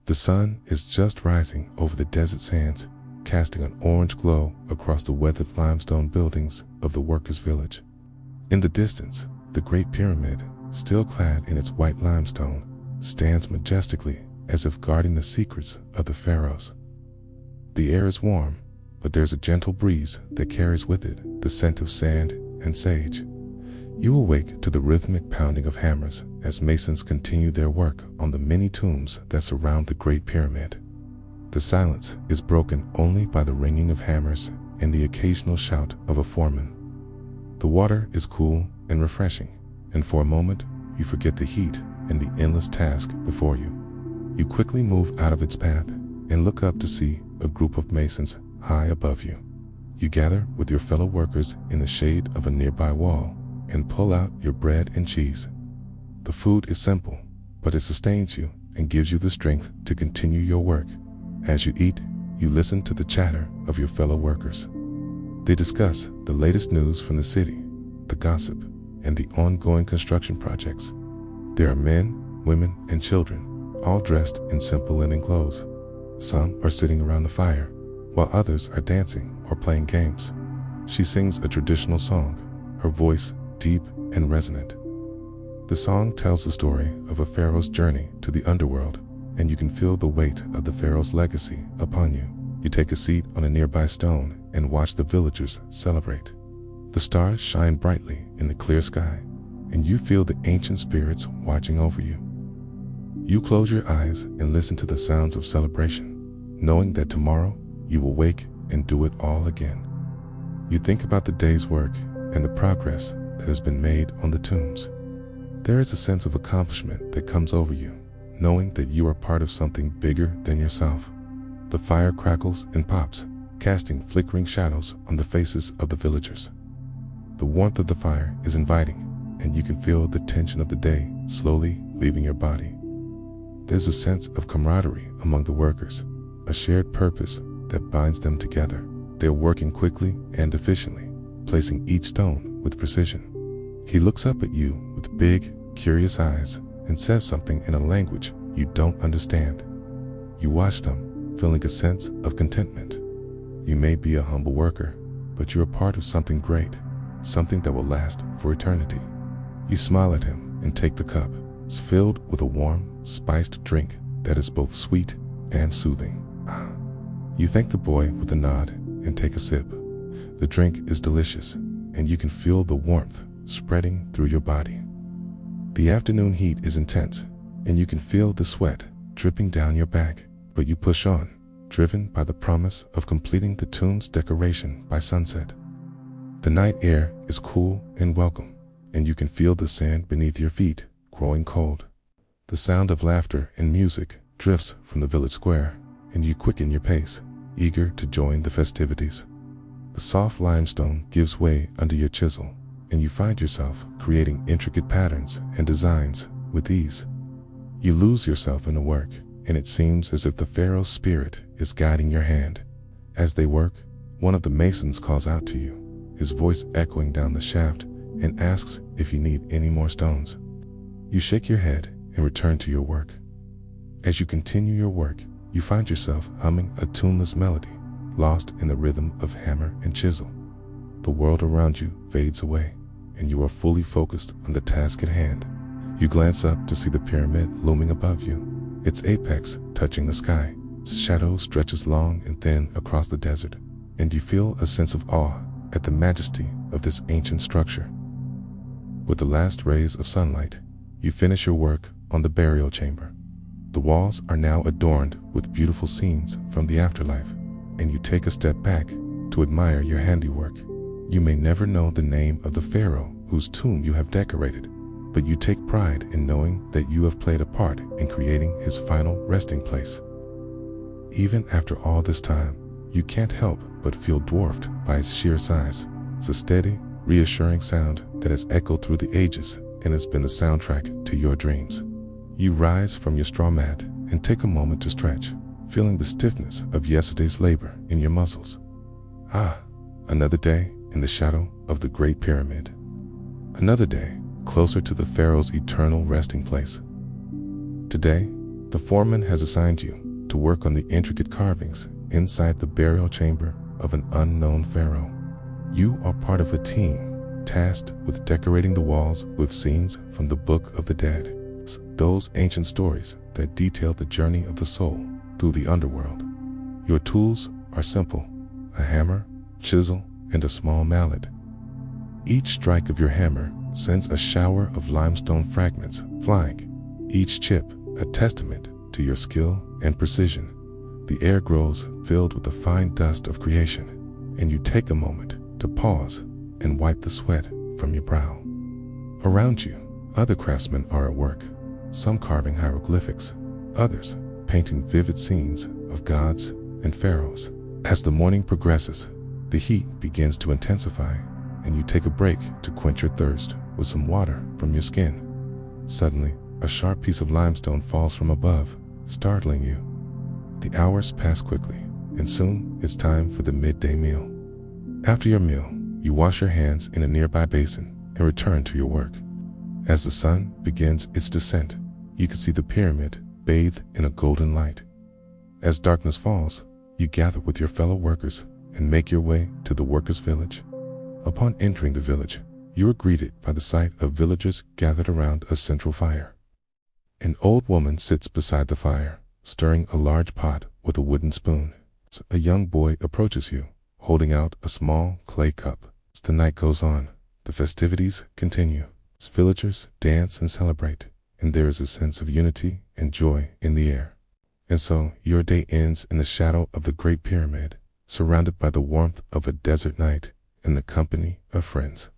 The sun is just rising over the desert sands, casting an orange glow across the weathered limestone buildings of the workers' village. In the distance, the Great Pyramid, still clad in its white limestone, stands majestically as if guarding the secrets of the pharaohs. The air is warm, but there's a gentle breeze that carries with it the scent of sand and sage. You awake to the rhythmic pounding of hammers as masons continue their work on the many tombs that surround the Great Pyramid. The silence is broken only by the ringing of hammers and the occasional shout of a foreman. The water is cool and refreshing, and for a moment you forget the heat and the endless task before you. You quickly move out of its path and look up to see a group of masons high above you. You gather with your fellow workers in the shade of a nearby wall and pull out your bread and cheese. The food is simple, but it sustains you and gives you the strength to continue your work. As you eat, you listen to the chatter of your fellow workers. They discuss the latest news from the city, the gossip, and the ongoing construction projects. There are men, women, and children, all dressed in simple linen clothes. Some are sitting around the fire, while others are dancing or playing games. She sings a traditional song, her voice deep and resonant. The song tells the story of a pharaoh's journey to the underworld, and you can feel the weight of the pharaoh's legacy upon you. You take a seat on a nearby stone and watch the villagers celebrate. The stars shine brightly in the clear sky, and you feel the ancient spirits watching over you. You close your eyes and listen to the sounds of celebration, knowing that tomorrow you will wake and do it all again. You think about the day's work and the progress that has been made on the tombs. There is a sense of accomplishment that comes over you, knowing that you are part of something bigger than yourself. The fire crackles and pops, casting flickering shadows on the faces of the villagers. The warmth of the fire is inviting, and you can feel the tension of the day slowly leaving your body. There's a sense of camaraderie among the workers, a shared purpose that binds them together. They're working quickly and efficiently, placing each stone with precision. He looks up at you with big, curious eyes and says something in a language you don't understand. You watch them, feeling a sense of contentment. You may be a humble worker, but you're a part of something great, something that will last for eternity. You smile at him and take the cup. It's filled with a warm, spiced drink that is both sweet and soothing. You thank the boy with a nod and take a sip. The drink is delicious, and you can feel the warmth spreading through your body. The afternoon heat is intense, and you can feel the sweat dripping down your back, but you push on, driven by the promise of completing the tomb's decoration by sunset. The night air is cool and welcome, and you can feel the sand beneath your feet growing cold. The sound of laughter and music drifts from the village square, and you quicken your pace, eager to join the festivities. The soft limestone gives way under your chisel, and you find yourself creating intricate patterns and designs with ease. You lose yourself in the work, and it seems as if the pharaoh's spirit is guiding your hand. As they work, one of the masons calls out to you, his voice echoing down the shaft, and asks if you need any more stones. You shake your head and return to your work. As you continue your work, you find yourself humming a tuneless melody, lost in the rhythm of hammer and chisel. The world around you fades away, and you are fully focused on the task at hand. You glance up to see the pyramid looming above you, its apex touching the sky. Its shadow stretches long and thin across the desert, and you feel a sense of awe at the majesty of this ancient structure. With the last rays of sunlight, you finish your work on the burial chamber. The walls are now adorned with beautiful scenes from the afterlife, and you take a step back to admire your handiwork. You may never know the name of the pharaoh whose tomb you have decorated, but you take pride in knowing that you have played a part in creating his final resting place. Even after all this time, you can't help but feel dwarfed by its sheer size. It's a steady, reassuring sound that has echoed through the ages and has been the soundtrack to your dreams. You rise from your straw mat and take a moment to stretch, feeling the stiffness of yesterday's labor in your muscles. Another day in the shadow of the Great Pyramid. Another day closer to the pharaoh's eternal resting place. Today, The foreman has assigned you to work on the intricate carvings inside the burial chamber of an unknown pharaoh. You are part of a team tasked with decorating the walls with scenes from the Book of the Dead, those ancient stories that detail the journey of the soul through the underworld. Your tools are simple: a hammer, chisel, and a small mallet. Each strike of your hammer sends a shower of limestone fragments flying, each chip a testament to your skill and precision. The air grows filled with the fine dust of creation, and you take a moment to pause and wipe the sweat from your brow. Around you, other craftsmen are at work, some carving hieroglyphics, others painting vivid scenes of gods and pharaohs. As the morning progresses, the heat begins to intensify, and you take a break to quench your thirst with some water from your skin. Suddenly, a sharp piece of limestone falls from above, startling you. The hours pass quickly, and soon it's time for the midday meal. After your meal, you wash your hands in a nearby basin and return to your work. As the sun begins its descent, you can see the pyramid bathed in a golden light. As darkness falls, you gather with your fellow workers and make your way to the workers' village. Upon entering the village, you are greeted by the sight of villagers gathered around a central fire. An old woman sits beside the fire, stirring a large pot with a wooden spoon. A young boy approaches you, holding out a small clay cup. As the night goes on, the festivities continue. As villagers dance and celebrate, and there is a sense of unity and joy in the air. And so your day ends in the shadow of the Great Pyramid, surrounded by the warmth of a desert night in the company of friends.